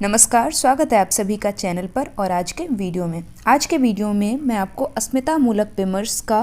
नमस्कार, स्वागत है आप सभी का चैनल पर। और आज के वीडियो में मैं आपको अस्मिता मूलक विमर्श का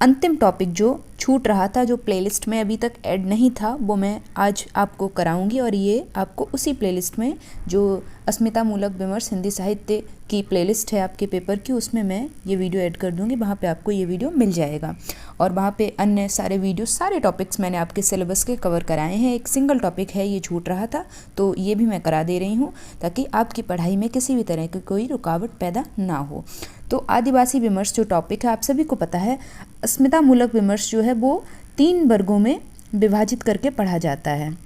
अंतिम टॉपिक जो छूट रहा था, जो प्लेलिस्ट में अभी तक ऐड नहीं था, वो मैं आज आपको कराऊंगी। और ये आपको उसी प्लेलिस्ट में जो अस्मिता मूलक विमर्श हिंदी साहित्य की प्लेलिस्ट है आपके पेपर की, उसमें मैं ये वीडियो ऐड कर दूंगी। वहाँ पे आपको ये वीडियो मिल जाएगा। और वहाँ पे अन्य सारे वीडियो, सारे टॉपिक्स मैंने आपके सिलेबस के कवर कराए हैं। एक सिंगल टॉपिक है, ये छूट रहा था, तो ये भी मैं करा दे रही हूँ ताकि आपकी पढ़ाई में किसी भी तरह की कोई रुकावट पैदा ना हो। तो आदिवासी विमर्श जो टॉपिक है, आप सभी को पता है, अस्मिता मूलक विमर्श जो है वो 3 वर्गों में विभाजित करके पढ़ा जाता है।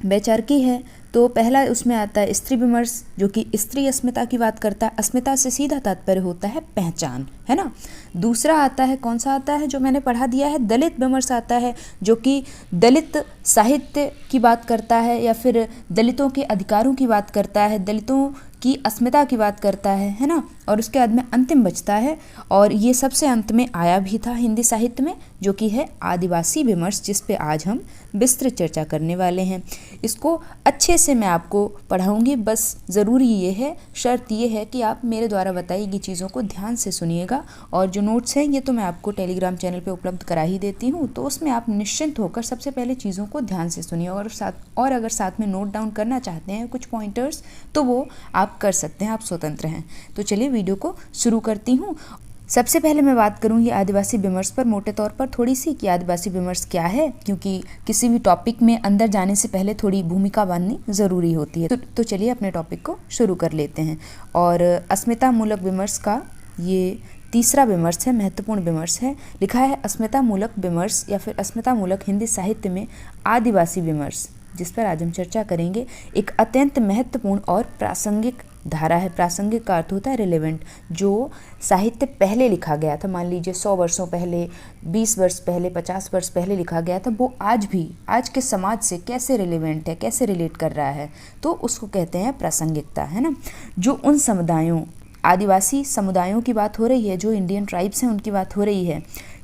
वैचारिकी है तो पहला उसमें आता है स्त्री विमर्श, जो कि स्त्री अस्मिता की बात करता है। अस्मिता से सीधा तात्पर्य होता है पहचान, है ना। दूसरा आता है, कौन सा आता है, जो मैंने पढ़ा दिया है, दलित विमर्श आता है, जो कि दलित साहित्य की बात करता है या फिर दलितों के अधिकारों की बात करता है, दलितों की अस्मिता की बात करता है ना। और उसके बाद में अंतिम बचता है, और ये सबसे अंत में आया भी था हिंदी साहित्य में, जो कि है आदिवासी विमर्श, जिस पे आज हम विस्तृत चर्चा करने वाले हैं। इसको अच्छे से मैं आपको पढ़ाऊंगी, बस ज़रूरी ये है, शर्त ये है कि आप मेरे द्वारा बताई गई चीज़ों को ध्यान से सुनिएगा। और जो नोट्स हैं ये तो मैं आपको टेलीग्राम चैनल पे उपलब्ध करा ही देती हूँ, तो उसमें आप निश्चिंत होकर सबसे पहले चीज़ों को ध्यान से सुनिए। और अगर साथ में नोट डाउन करना चाहते हैं कुछ पॉइंटर्स, तो वो आप कर सकते हैं, आप स्वतंत्र हैं। तो चलिए वीडियो को शुरू करती हूँ। सबसे पहले मैं बात करूँगी आदिवासी विमर्श पर, मोटे तौर पर थोड़ी सी, कि आदिवासी विमर्श क्या है, क्योंकि किसी भी टॉपिक में अंदर जाने से पहले थोड़ी भूमिका बांधनी ज़रूरी होती है। तो चलिए अपने टॉपिक को शुरू कर लेते हैं। और अस्मिता मूलक विमर्श का ये तीसरा विमर्श है, महत्वपूर्ण विमर्श है। लिखा है अस्मिता मूलक विमर्श या फिर अस्मिता मूलक हिंदी साहित्य में आदिवासी विमर्श, जिस पर आज हम चर्चा करेंगे, एक अत्यंत महत्वपूर्ण और प्रासंगिक धारा है। प्रासंगिक का अर्थ होता है रिलेवेंट। जो साहित्य पहले लिखा गया था, मान लीजिए 100 वर्षों पहले, 20 वर्ष पहले, 50 वर्ष पहले लिखा गया था, वो आज भी आज के समाज से कैसे रिलेवेंट है, कैसे रिलेट कर रहा है, तो उसको कहते हैं प्रासंगिकता, है ना। जो उन समुदायों, आदिवासी समुदायों की बात हो रही है, जो इंडियन ट्राइब्स हैं उनकी बात हो रही है,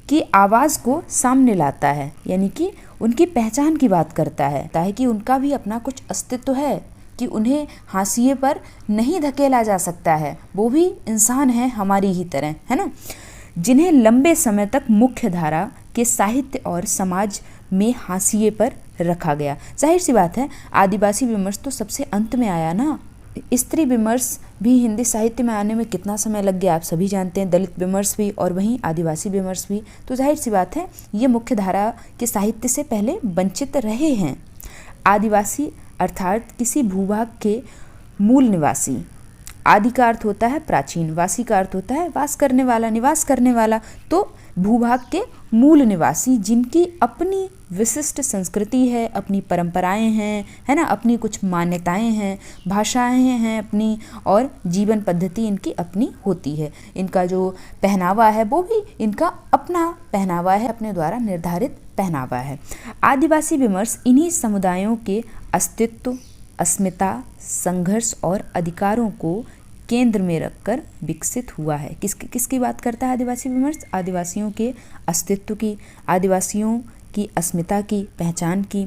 कि आवाज़ को सामने लाता है, यानी कि उनकी पहचान की बात करता है कि उनका भी अपना कुछ अस्तित्व है, कि उन्हें हाशिए पर नहीं धकेला जा सकता है, वो भी इंसान है हमारी ही तरह, है ना। जिन्हें लंबे समय तक मुख्य धारा के साहित्य और समाज में हाशिए पर रखा गया। जाहिर सी बात है, आदिवासी विमर्श तो सबसे अंत में आया ना। स्त्री विमर्श भी हिंदी साहित्य में आने में कितना समय लग गया आप सभी जानते हैं, दलित विमर्श भी और वहीं आदिवासी विमर्श भी। तो जाहिर सी बात है, ये मुख्य धारा के साहित्य से पहले वंचित रहे हैं। आदिवासी अर्थात किसी भूभाग के मूल निवासी। आदि का अर्थ होता है प्राचीन, वासी का अर्थ होता है वास करने वाला, निवास करने वाला। तो भूभाग के मूल निवासी, जिनकी अपनी विशिष्ट संस्कृति है, अपनी परंपराएं हैं, है ना, अपनी कुछ मान्यताएं हैं, भाषाएं हैं अपनी, और जीवन पद्धति इनकी अपनी होती है। इनका जो पहनावा है वो भी इनका अपना पहनावा है, अपने द्वारा निर्धारित पहनावा है। आदिवासी विमर्श इन्हीं समुदायों के अस्तित्व, अस्मिता, संघर्ष और अधिकारों को केंद्र में रखकर विकसित हुआ है। किसकी बात करता है आदिवासी विमर्श? आदिवासियों के अस्तित्व की, आदिवासियों की अस्मिता की, पहचान की,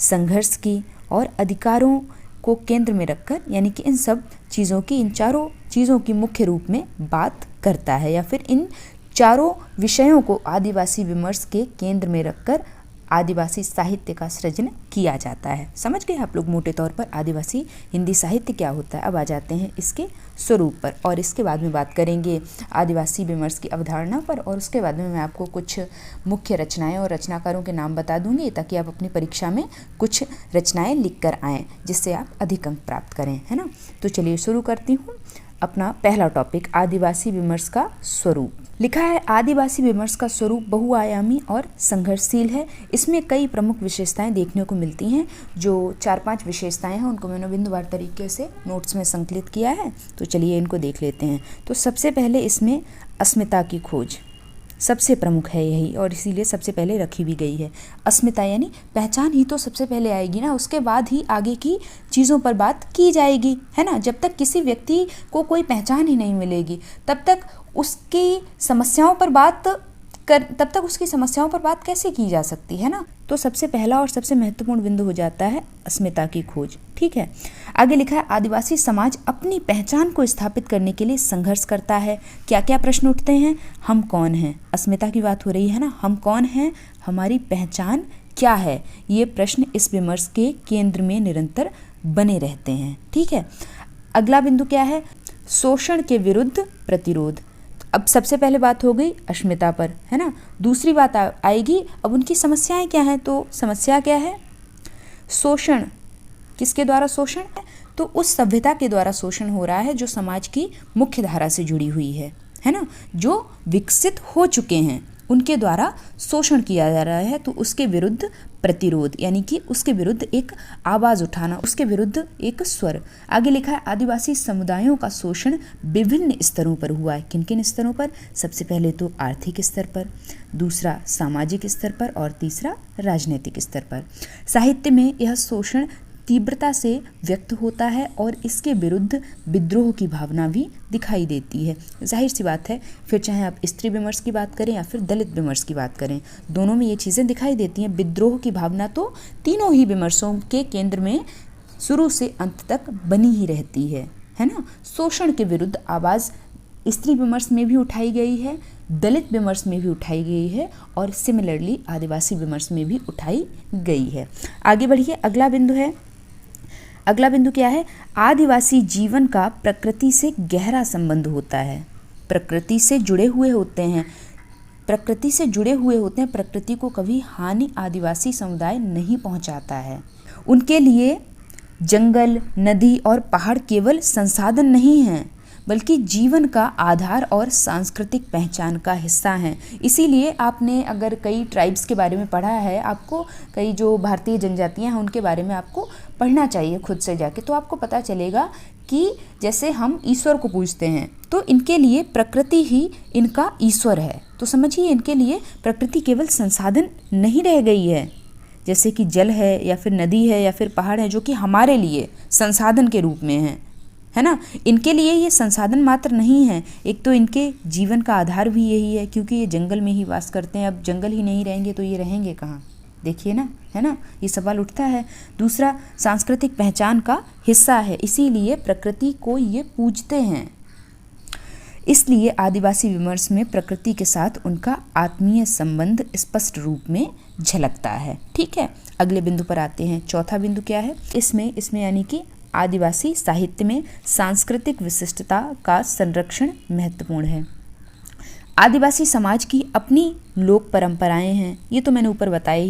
संघर्ष की और अधिकारों को केंद्र में रखकर, यानी कि इन सब चीज़ों की, इन चारों चीज़ों की मुख्य रूप में बात करता है, या फिर इन चारों विषयों को आदिवासी विमर्श के केंद्र में रखकर आदिवासी साहित्य का सृजन किया जाता है। समझ गए आप लोग मोटे तौर पर आदिवासी हिंदी साहित्य क्या होता है। अब आ जाते हैं इसके स्वरूप पर, और इसके बाद में बात करेंगे आदिवासी विमर्श की अवधारणा पर, और उसके बाद में मैं आपको कुछ मुख्य रचनाएं और रचनाकारों के नाम बता दूंगी, ताकि आप अपनी परीक्षा में कुछ रचनाएं लिख कर आएँ, जिससे आप अधिक अंक प्राप्त करें, है ना। तो चलिए शुरू करती हूँ अपना पहला टॉपिक, आदिवासी विमर्श का स्वरूप। लिखा है आदिवासी विमर्श का स्वरूप बहुआयामी और संघर्षशील है। इसमें कई प्रमुख विशेषताएं देखने को मिलती हैं। जो 4-5 विशेषताएं हैं उनको मैंने बिंदुवार तरीके से नोट्स में संकलित किया है, तो चलिए इनको देख लेते हैं। तो सबसे पहले इसमें अस्मिता की खोज सबसे प्रमुख है यही, और इसीलिए सबसे पहले रखी भी गई है। अस्मिता यानी पहचान ही तो सबसे पहले आएगी ना, उसके बाद ही आगे की चीज़ों पर बात की जाएगी, है ना। जब तक किसी व्यक्ति को कोई पहचान ही नहीं मिलेगी, तब तक उसकी समस्याओं पर बात तब तक उसकी समस्याओं पर बात कैसे की जा सकती है ना। तो सबसे पहला और सबसे महत्वपूर्ण बिंदु हो जाता है अस्मिता की खोज। ठीक है, आगे लिखा है आदिवासी समाज अपनी पहचान को स्थापित करने के लिए संघर्ष करता है। क्या क्या प्रश्न उठते हैं? हम कौन हैं? अस्मिता की बात हो रही है ना, हम कौन हैं, हमारी पहचान क्या है, ये प्रश्न इस विमर्श के केंद्र में निरंतर बने रहते हैं। ठीक है, अगला बिंदु क्या है? शोषण के विरुद्ध प्रतिरोध। अब सबसे पहले बात हो गई अस्मिता पर, है ना। दूसरी बात आएगी अब उनकी समस्याएं क्या हैं। तो समस्या क्या है? शोषण। किसके द्वारा शोषण? तो उस सभ्यता के द्वारा शोषण हो रहा है जो समाज की मुख्य धारा से जुड़ी हुई है ना, जो विकसित हो चुके हैं उनके द्वारा शोषण किया जा रहा है। तो उसके विरुद्ध प्रतिरोध, यानी कि उसके विरुद्ध एक आवाज़ उठाना, उसके विरुद्ध एक स्वर। आगे लिखा है आदिवासी समुदायों का शोषण विभिन्न स्तरों पर हुआ है। किन किन स्तरों पर? सबसे पहले तो आर्थिक स्तर पर, दूसरा सामाजिक स्तर पर और तीसरा राजनीतिक स्तर पर। साहित्य में यह शोषण तीव्रता से व्यक्त होता है और इसके विरुद्ध विद्रोह की भावना भी दिखाई देती है। जाहिर सी बात है, फिर चाहे आप स्त्री विमर्श की बात करें या फिर दलित विमर्श की बात करें, दोनों में ये चीज़ें दिखाई देती हैं। विद्रोह की भावना तो तीनों ही विमर्शों के केंद्र में शुरू से अंत तक बनी ही रहती है ना। शोषण के विरुद्ध आवाज़ स्त्री विमर्श में भी उठाई गई है, दलित विमर्श में भी उठाई गई है और सिमिलरली आदिवासी विमर्श में भी उठाई गई है। आगे बढ़िए, अगला बिंदु है। अगला बिंदु क्या है? आदिवासी जीवन का प्रकृति से गहरा संबंध होता है। प्रकृति से जुड़े हुए होते हैं, प्रकृति से जुड़े हुए होते हैं। प्रकृति को कभी हानि आदिवासी समुदाय नहीं पहुंचाता है। उनके लिए जंगल, नदी और पहाड़ केवल संसाधन नहीं हैं, बल्कि जीवन का आधार और सांस्कृतिक पहचान का हिस्सा हैं। इसीलिए आपने अगर कई ट्राइब्स के बारे में पढ़ा है, आपको कई जो भारतीय जनजातियां हैं उनके बारे में आपको पढ़ना चाहिए खुद से जाके, तो आपको पता चलेगा कि जैसे हम ईश्वर को पूजते हैं तो इनके लिए प्रकृति ही इनका ईश्वर है। तो समझिए, इनके लिए प्रकृति केवल संसाधन नहीं रह गई है, जैसे कि जल है या फिर नदी है या फिर पहाड़ है, जो कि हमारे लिए संसाधन के रूप में है ना। इनके लिए ये संसाधन मात्र नहीं है, एक तो इनके जीवन का आधार भी यही है, क्योंकि ये जंगल में ही वास करते हैं। अब जंगल ही नहीं रहेंगे तो ये रहेंगे कहाँ? देखिए ना, है ना, ये सवाल उठता है। दूसरा, सांस्कृतिक पहचान का हिस्सा है, इसीलिए प्रकृति को ये पूजते हैं। इसलिए आदिवासी विमर्श में प्रकृति के साथ उनका आत्मीय संबंध स्पष्ट रूप में झलकता है। ठीक है, अगले बिंदु पर आते हैं। चौथा बिंदु क्या है? इसमें यानी कि आदिवासी साहित्य में सांस्कृतिक विशिष्टता का संरक्षण महत्वपूर्ण है। आदिवासी समाज की अपनी लोक परंपराएं हैं, ये तो मैंने ऊपर बताया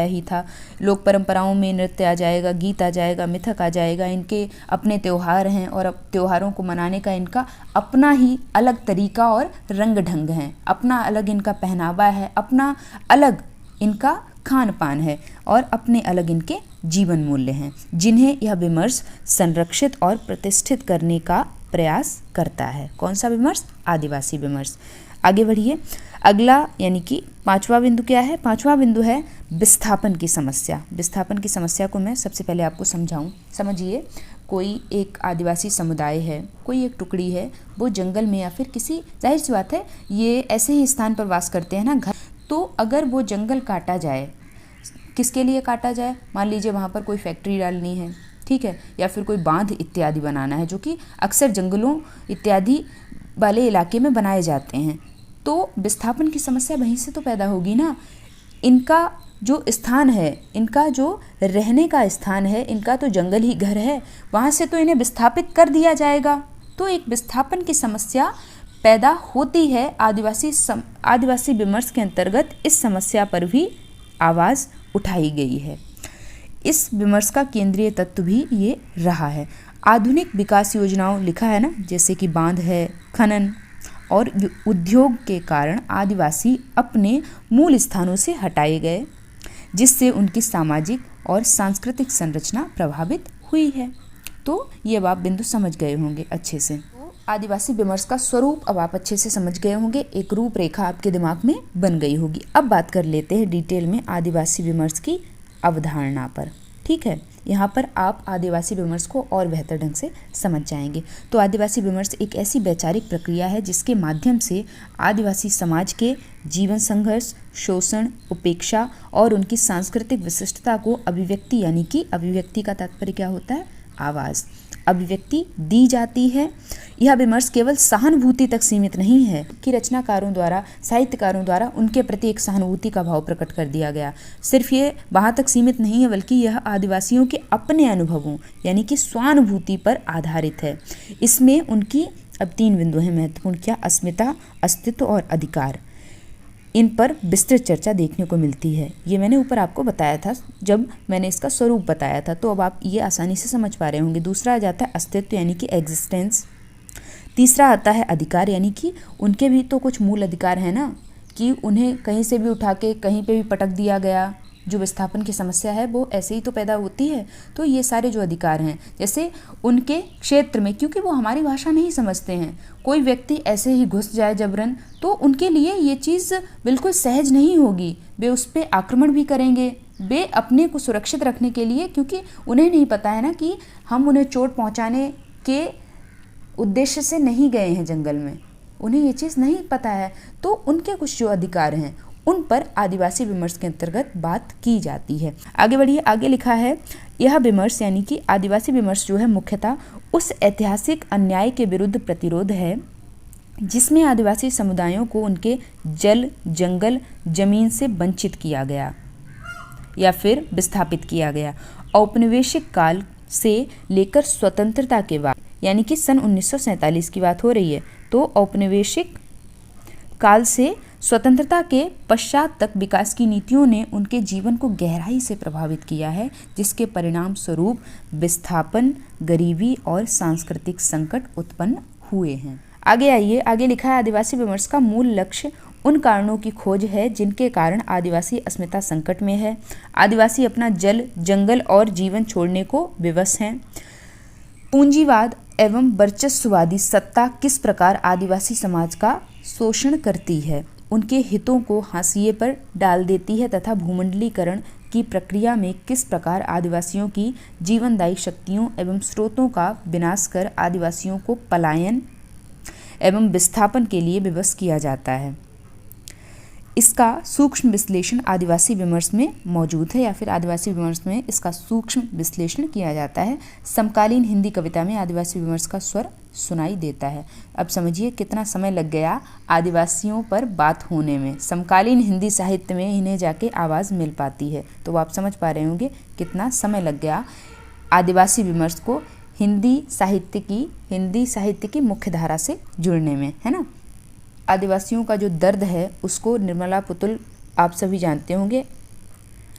ही था। लोक परंपराओं में नृत्य आ जाएगा, गीत आ जाएगा, मिथक आ जाएगा। इनके अपने त्योहार हैं और अब त्योहारों को मनाने का इनका अपना ही अलग तरीका और रंग ढंग है, अपना अलग इनका पहनावा है, अपना अलग इनका खान पान है और अपने अलग इनके जीवन मूल्य हैं, जिन्हें यह विमर्श संरक्षित और प्रतिष्ठित करने का प्रयास करता है। कौन सा विमर्श? आदिवासी विमर्श। आगे बढ़िए, अगला यानी कि पांचवा बिंदु क्या है? पांचवा बिंदु है विस्थापन की समस्या। विस्थापन की समस्या को मैं सबसे पहले आपको समझाऊं। समझिए, कोई एक आदिवासी समुदाय है, कोई एक टुकड़ी है, वो जंगल में या फिर किसी, जाहिर सी बात है ये ऐसे ही स्थान पर वास करते हैं ना, घर। तो अगर वो जंगल काटा जाए, किसके लिए काटा जाए? मान लीजिए वहाँ पर कोई फैक्ट्री डालनी है, ठीक है, या फिर कोई बांध इत्यादि बनाना है, जो कि अक्सर जंगलों इत्यादि वाले इलाके में बनाए जाते हैं। तो विस्थापन की समस्या वहीं से तो पैदा होगी ना। इनका जो स्थान है, इनका जो रहने का स्थान है, इनका तो जंगल ही घर है, वहाँ से तो इन्हें विस्थापित कर दिया जाएगा। तो एक विस्थापन की समस्या पैदा होती है। आदिवासी विमर्श के अंतर्गत इस समस्या पर भी आवाज़ उठाई गई है। इस विमर्श का केंद्रीय तत्व भी ये रहा है। आधुनिक विकास योजनाओं, लिखा है ना, जैसे कि बांध है, खनन और उद्योग के कारण आदिवासी अपने मूल स्थानों से हटाए गए, जिससे उनकी सामाजिक और सांस्कृतिक संरचना प्रभावित हुई है। तो ये अब आप बिंदु समझ गए होंगे अच्छे से। तो आदिवासी विमर्श का स्वरूप अब आप अच्छे से समझ गए होंगे, एक रूपरेखा आपके दिमाग में बन गई होगी। अब बात कर लेते हैं डिटेल में आदिवासी विमर्श की अवधारणा पर। ठीक है, यहाँ पर आप आदिवासी विमर्श को और बेहतर ढंग से समझ जाएंगे। तो आदिवासी विमर्श एक ऐसी वैचारिक प्रक्रिया है जिसके माध्यम से आदिवासी समाज के जीवन संघर्ष, शोषण, उपेक्षा और उनकी सांस्कृतिक विशिष्टता को अभिव्यक्ति, यानी कि अभिव्यक्ति का तात्पर्य क्या होता है, आवाज़, अभिव्यक्ति दी जाती है। यह विमर्श केवल सहानुभूति तक सीमित नहीं है कि रचनाकारों द्वारा, साहित्यकारों द्वारा उनके प्रति एक सहानुभूति का भाव प्रकट कर दिया गया। सिर्फ ये वहाँ तक सीमित नहीं है, बल्कि यह आदिवासियों के अपने अनुभवों यानी कि स्वानुभूति पर आधारित है। इसमें उनकी अब 3 बिंदु हैं महत्वपूर्ण, क्या, अस्मिता, अस्तित्व और अधिकार। इन पर विस्तृत चर्चा देखने को मिलती है। ये मैंने ऊपर आपको बताया था जब मैंने इसका स्वरूप बताया था, तो अब आप ये आसानी से समझ पा रहे होंगे। दूसरा आ जाता है अस्तित्व यानी कि एग्जिस्टेंस। तीसरा आता है अधिकार, यानी कि उनके भी तो कुछ मूल अधिकार है ना, कि उन्हें कहीं से भी उठा के कहीं पे भी पटक दिया गया। जो विस्थापन की समस्या है वो ऐसे ही तो पैदा होती है। तो ये सारे जो अधिकार हैं, जैसे उनके क्षेत्र में, क्योंकि वो हमारी भाषा नहीं समझते हैं, कोई व्यक्ति ऐसे ही घुस जाए जबरन, तो उनके लिए ये चीज़ बिल्कुल सहज नहीं होगी। वे उस पर आक्रमण भी करेंगे, वे अपने को सुरक्षित रखने के लिए, क्योंकि उन्हें नहीं पता है ना कि हम उन्हें चोट पहुँचाने के उद्देश्य से नहीं गए हैं जंगल में, उन्हें ये चीज़ नहीं पता है। तो उनके कुछ जो अधिकार हैं उन पर आदिवासी विमर्श के अंतर्गत बात की जाती है। आगे बढ़िए, आगे लिखा है, यह विमर्श यानी कि आदिवासी विमर्श जो है मुख्यतः उस ऐतिहासिक अन्याय के विरुद्ध प्रतिरोध है जिसमें आदिवासी समुदायों को उनके जल, जंगल, जमीन से वंचित किया गया या फिर विस्थापित किया गया। औपनिवेशिक काल से लेकर स्वतंत्रता के बाद, यानी कि सन 1947 की बात हो रही है, तो औपनिवेशिक काल से स्वतंत्रता के पश्चात तक विकास की नीतियों ने उनके जीवन को गहराई से प्रभावित किया है, जिसके परिणाम स्वरूप विस्थापन, गरीबी और सांस्कृतिक संकट उत्पन्न हुए हैं। आगे आइए, आगे लिखा है, आदिवासी विमर्श का मूल लक्ष्य उन कारणों की खोज है जिनके कारण आदिवासी अस्मिता संकट में है। आदिवासी अपना जल, जंगल और जीवन छोड़ने को विवश हैं। पूंजीवाद एवं वर्चस्ववादी सत्ता किस प्रकार आदिवासी समाज का शोषण करती है, उनके हितों को हाशिए पर डाल देती है तथा भूमंडलीकरण की प्रक्रिया में किस प्रकार आदिवासियों की जीवनदायी शक्तियों एवं स्रोतों का विनाश कर आदिवासियों को पलायन एवं विस्थापन के लिए विवश किया जाता है। इसका सूक्ष्म विश्लेषण आदिवासी विमर्श में मौजूद है, या फिर आदिवासी विमर्श में इसका सूक्ष्म विश्लेषण किया जाता है। समकालीन हिंदी कविता में आदिवासी विमर्श का स्वर सुनाई देता है। अब समझिए कितना समय लग गया आदिवासियों पर बात होने में। समकालीन हिंदी साहित्य में इन्हें जाके आवाज़ मिल पाती है, तो आप समझ पा रहे होंगे कितना समय लग गया आदिवासी विमर्श को हिंदी साहित्य की मुख्य धारा से जुड़ने में, है ना। आदिवासियों का जो दर्द है उसको निर्मला पुतुल आप सभी जानते होंगे,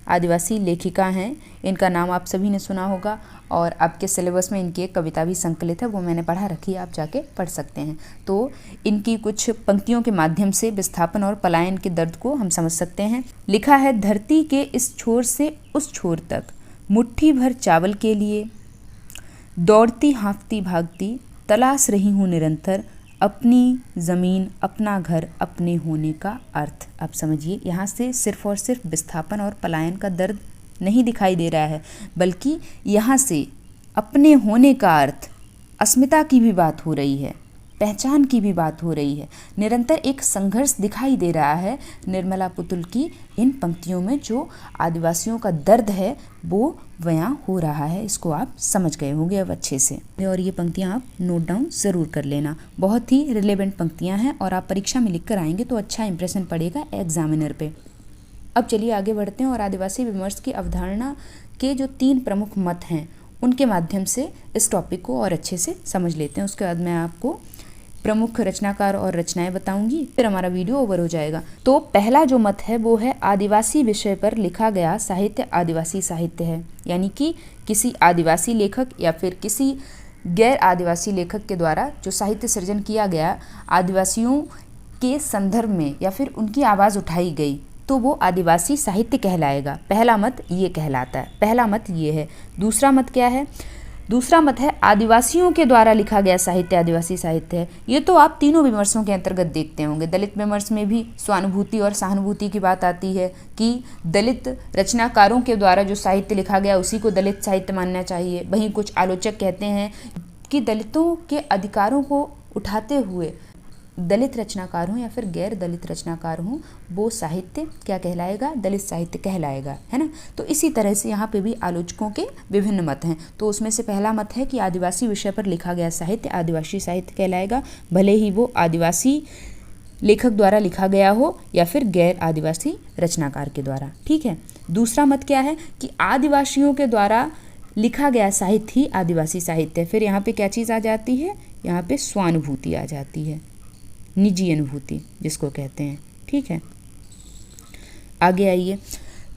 आदिवासी लेखिका हैं। इनका नाम आप सभी ने सुना होगा और आपके सिलेबस में इनकी एक कविता भी संकलित है, वो मैंने पढ़ा रखी है, आप जाके पढ़ सकते हैं। तो इनकी कुछ पंक्तियों के माध्यम से विस्थापन और पलायन के दर्द को हम समझ सकते हैं। लिखा है, धरती के इस छोर से उस छोर तक मुट्ठी भर चावल के लिए दौड़ती हाँफती भागती तलाश रही हूँ निरंतर अपनी ज़मीन, अपना घर, अपने होने का अर्थ। आप समझिए, यहाँ से सिर्फ और सिर्फ विस्थापन और पलायन का दर्द नहीं दिखाई दे रहा है, बल्कि यहाँ से अपने होने का अर्थ, अस्मिता की भी बात हो रही है, पहचान की भी बात हो रही है। निरंतर एक संघर्ष दिखाई दे रहा है निर्मला पुतुल की इन पंक्तियों में। जो आदिवासियों का दर्द है वो बयां हो रहा है, इसको आप समझ गए होंगे अब अच्छे से। और ये पंक्तियां आप नोट डाउन ज़रूर कर लेना, बहुत ही रिलेवेंट पंक्तियां हैं और आप परीक्षा में लिख कर आएंगे तो अच्छा इंप्रेशन पड़ेगा एग्जामिनर पे। अब चलिए आगे बढ़ते हैं और आदिवासी विमर्श की अवधारणा के जो 3 प्रमुख मत हैं उनके माध्यम से इस टॉपिक को और अच्छे से समझ लेते हैं। उसके बाद मैं आपको प्रमुख रचनाकार और रचनाएं बताऊंगी, फिर हमारा वीडियो ओवर हो जाएगा। तो पहला जो मत है वो है आदिवासी विषय पर लिखा गया साहित्य आदिवासी साहित्य है, यानी कि किसी आदिवासी लेखक या फिर किसी गैर आदिवासी लेखक के द्वारा जो साहित्य सृजन किया गया आदिवासियों के संदर्भ में या फिर उनकी आवाज़ उठाई गई, तो वो आदिवासी साहित्य कहलाएगा। पहला मत ये कहलाता है, पहला मत ये है। दूसरा मत क्या है, दूसरा मत है आदिवासियों के द्वारा लिखा गया साहित्य आदिवासी साहित्य है। ये तो आप तीनों विमर्शों के अंतर्गत देखते होंगे। दलित विमर्श में भी स्वानुभूति और सहानुभूति की बात आती है कि दलित रचनाकारों के द्वारा जो साहित्य लिखा गया उसी को दलित साहित्य मानना चाहिए। वहीं कुछ आलोचक कहते हैं कि दलितों के अधिकारों को उठाते हुए दलित रचनाकार हों या फिर गैर दलित रचनाकार हों, वो साहित्य क्या कहलाएगा? दलित साहित्य कहलाएगा, है ना। तो इसी तरह से यहाँ पे भी आलोचकों के विभिन्न मत हैं। तो उसमें से पहला मत है कि आदिवासी विषय पर लिखा गया साहित्य आदिवासी साहित्य कहलाएगा, भले ही वो आदिवासी लेखक द्वारा लिखा गया हो या फिर गैर आदिवासी रचनाकार के द्वारा। ठीक है। दूसरा मत क्या है कि आदिवासियों के द्वारा लिखा गया साहित्य ही आदिवासी साहित्य है। फिर यहाँ पे क्या चीज़ आ जाती है? यहाँ पे स्वानुभूति आ जाती है, निजी अनुभूति जिसको कहते हैं। ठीक है, आगे आइए।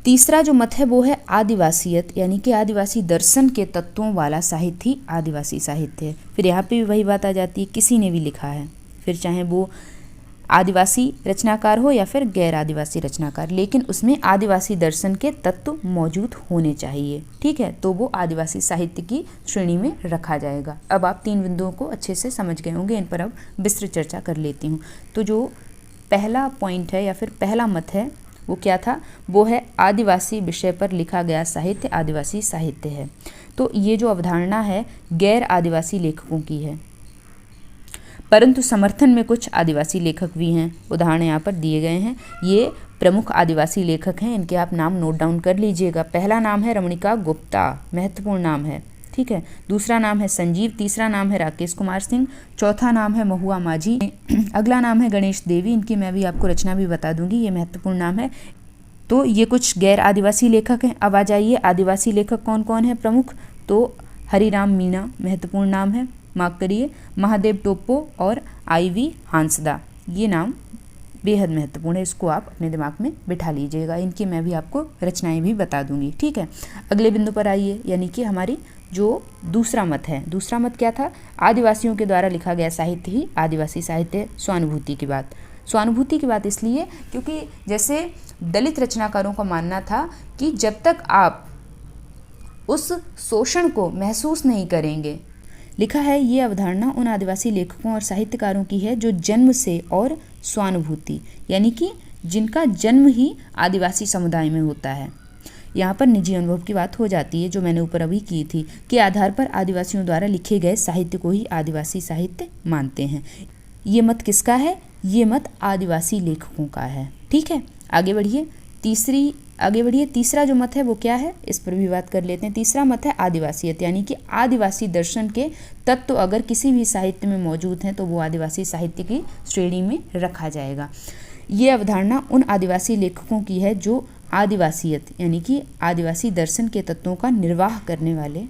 तीसरा जो मत है वो है आदिवासियत, यानी कि आदिवासी दर्शन के तत्वों वाला साहित्य ही आदिवासी साहित्य है। फिर यहाँ पे भी वही बात आ जाती है, किसी ने भी लिखा है, फिर चाहे वो आदिवासी रचनाकार हो या फिर गैर आदिवासी रचनाकार, लेकिन उसमें आदिवासी दर्शन के तत्व मौजूद होने चाहिए। ठीक है, तो वो आदिवासी साहित्य की श्रेणी में रखा जाएगा। अब आप तीन बिंदुओं को अच्छे से समझ गए होंगे, इन पर अब विस्तृत चर्चा कर लेती हूँ। तो जो पहला पॉइंट है या फिर पहला मत है वो क्या था? वो है आदिवासी विषय पर लिखा गया साहित्य आदिवासी साहित्य है। तो ये जो अवधारणा है गैर आदिवासी लेखकों की है, परंतु समर्थन में कुछ आदिवासी लेखक भी हैं। उदाहरण यहाँ पर दिए गए हैं। ये प्रमुख आदिवासी लेखक हैं, इनके आप नाम नोट डाउन कर लीजिएगा। पहला नाम है रमणिका गुप्ता, महत्वपूर्ण नाम है। ठीक है, दूसरा नाम है संजीव, तीसरा नाम है राकेश कुमार सिंह, चौथा नाम है महुआ माझी, अगला नाम है गणेश देवी। इनकी मैं भी आपको रचना भी बता दूंगी, ये महत्वपूर्ण नाम है। तो ये कुछ गैर आदिवासी लेखक हैं। अब आ जाइए आदिवासी लेखक कौन कौन है प्रमुख? तो हरिराम मीणा महत्वपूर्ण नाम है, मार्क करिए। महादेव टोप्पो और IV हांसदा, ये नाम बेहद महत्वपूर्ण है, इसको आप अपने दिमाग में बिठा लीजिएगा। इनकी मैं भी आपको रचनाएं भी बता दूंगी। ठीक है, अगले बिंदु पर आइए, यानी कि हमारी जो दूसरा मत है। दूसरा मत क्या था? आदिवासियों के द्वारा लिखा गया साहित्य ही आदिवासी साहित्य। स्वानुभूति की बात, स्वानुभूति की बात इसलिए क्योंकि जैसे दलित रचनाकारों का मानना था कि जब तक आप उस शोषण को महसूस नहीं करेंगे, लिखा है ये अवधारणा उन आदिवासी लेखकों और साहित्यकारों की है जो जन्म से और स्वानुभूति, यानी कि जिनका जन्म ही आदिवासी समुदाय में होता है। यहाँ पर निजी अनुभव की बात हो जाती है, जो मैंने ऊपर अभी की थी, के आधार पर आदिवासियों द्वारा लिखे गए साहित्य को ही आदिवासी साहित्य मानते हैं। ये मत किसका है? ये मत आदिवासी लेखकों का है। ठीक है, आगे बढ़िए। तीसरा जो मत है वो क्या है, इस पर भी बात कर लेते हैं। तीसरा मत है आदिवासियत, यानी कि आदिवासी दर्शन के तत्व अगर किसी भी साहित्य में मौजूद हैं तो वो आदिवासी साहित्य की श्रेणी में रखा जाएगा। ये अवधारणा उन आदिवासी लेखकों की है जो आदिवासियत यानी कि आदिवासी दर्शन के तत्वों का निर्वाह करने वाले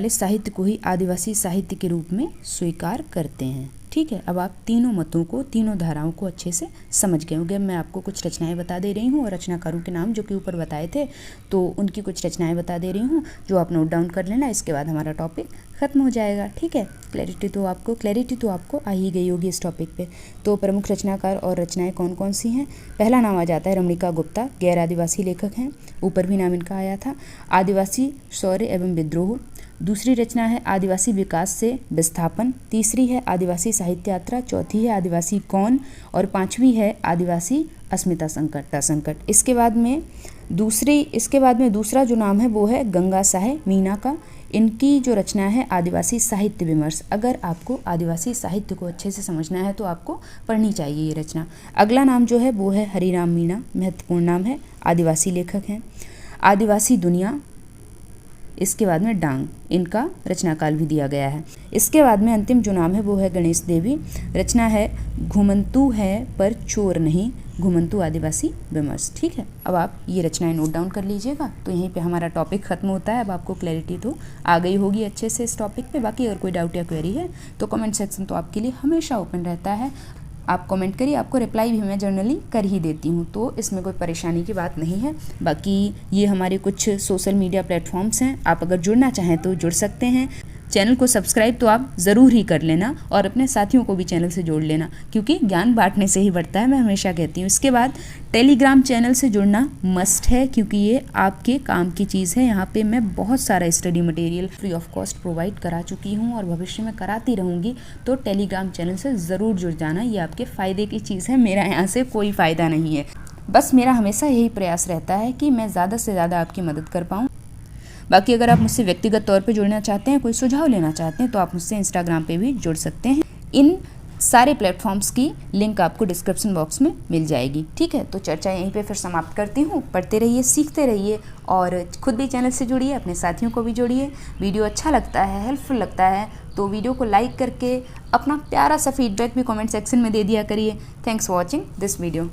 साहित्य को ही आदिवासी साहित्य के रूप में स्वीकार करते हैं। ठीक है, अब आप तीनों मतों को, तीनों धाराओं को अच्छे से समझ गए होंगे। मैं आपको कुछ रचनाएं बता दे रही हूँ और रचनाकारों के नाम जो कि ऊपर बताए थे, तो उनकी कुछ रचनाएं बता दे रही हूँ जो आप नोट डाउन कर लेना। इसके बाद हमारा टॉपिक खत्म हो जाएगा। ठीक है, क्लैरिटी तो आपको आ ही गई होगी इस टॉपिक पे। तो प्रमुख रचनाकार और रचनाएं कौन कौन सी हैं? पहला नाम आ जाता है रमणिका गुप्ता, गैर आदिवासी लेखक हैं, ऊपर भी नाम इनका आया था। आदिवासी शौर्य एवं विद्रोह। दूसरी रचना है आदिवासी विकास से विस्थापन। तीसरी है आदिवासी साहित्य यात्रा। चौथी है आदिवासी कौन, और पांचवी है आदिवासी अस्मिता संकट। इसके बाद में दूसरा जो नाम है वो है गंगा साहे मीणा का। इनकी जो रचना है आदिवासी साहित्य विमर्श। अगर आपको आदिवासी साहित्य को अच्छे से समझना है तो आपको पढ़नी चाहिए ये रचना। अगला नाम जो है वो है हरिराम मीणा, महत्वपूर्ण नाम है, आदिवासी लेखक हैं। आदिवासी दुनिया, इसके बाद में डांग, इनका रचनाकाल भी दिया गया है। इसके बाद में अंतिम जो नाम है वो है गणेश देवी। रचना है घुमंतू है पर चोर नहीं, घुमंतू आदिवासी विमर्श। ठीक है, अब आप ये रचनाएं नोट डाउन कर लीजिएगा। तो यहीं पे हमारा टॉपिक खत्म होता है। अब आपको क्लैरिटी तो आ गई होगी अच्छे से इस टॉपिक पे। बाकी अगर कोई डाउट या क्वेरी है तो कमेंट सेक्शन तो आपके लिए हमेशा ओपन रहता है। आप कमेंट करिए, आपको रिप्लाई भी मैं जनरली कर ही देती हूँ, तो इसमें कोई परेशानी की बात नहीं है। बाकी ये हमारे कुछ सोशल मीडिया प्लेटफॉर्म्स हैं, आप अगर जुड़ना चाहें तो जुड़ सकते हैं। चैनल को सब्सक्राइब तो आप ज़रूर ही कर लेना और अपने साथियों को भी चैनल से जोड़ लेना, क्योंकि ज्ञान बांटने से ही बढ़ता है, मैं हमेशा कहती हूँ। इसके बाद टेलीग्राम चैनल से जुड़ना मस्ट है, क्योंकि ये आपके काम की चीज़ है। यहाँ पे मैं बहुत सारा study material free of cost provide करा चुकी हूँ और भविष्य में कराती रहूँगी। तो टेलीग्राम चैनल से ज़रूर जुड़ जाना, ये आपके फ़ायदे की चीज़ है, मेरा यहाँ से कोई फ़ायदा नहीं है। बस मेरा हमेशा यही प्रयास रहता है कि मैं ज़्यादा से ज़्यादा आपकी मदद कर पाऊँ। बाकी अगर आप मुझसे व्यक्तिगत तौर पे जुड़ना चाहते हैं, कोई सुझाव लेना चाहते हैं, तो आप मुझसे इंस्टाग्राम पे भी जुड़ सकते हैं। इन सारे प्लेटफॉर्म्स की लिंक आपको डिस्क्रिप्शन बॉक्स में मिल जाएगी। ठीक है, तो चर्चा यहीं पे फिर समाप्त करती हूँ। पढ़ते रहिए, सीखते रहिए और खुद भी चैनल से जुड़िए, अपने साथियों को भी जोड़िए। वीडियो अच्छा लगता है, हेल्पफुल लगता है तो वीडियो को लाइक करके अपना प्यारा सा फीडबैक भी कमेंट सेक्शन में दे दिया करिए। Thanks for watching this video.